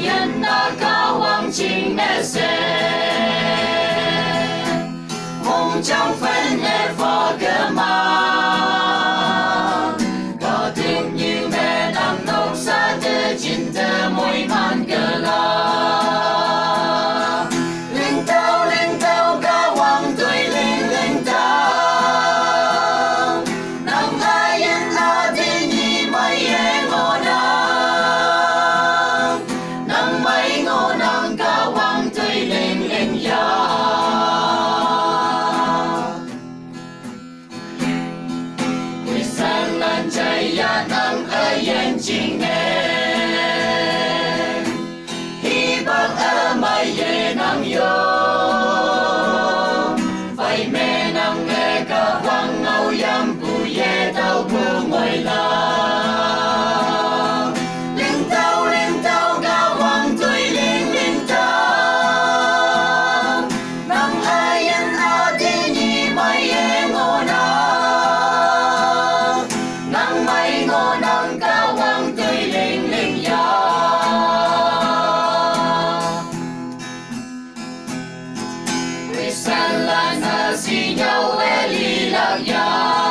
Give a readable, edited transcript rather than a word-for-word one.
人那高望情的神，梦将分的发个嘛，高定như mẹ nằm nốc xa tư chín tư môi man cơ la, linh tao cao望tuổi linh tao, nằm ai yên na đi nhị mày yên ngô nang may ngô nang cao望tuổi linh ya. Jaya nang ayan ching em hi bang amay ye nang yo phải mẹ nang nghe cả quang ngâu yam bu ye tao bu ngồi la linh tao cao quang tuổi linh tao nang ayan adi ni may ye ngô nang cao望tuổi linh ya. Vì san la na si nhau e li lạc ya.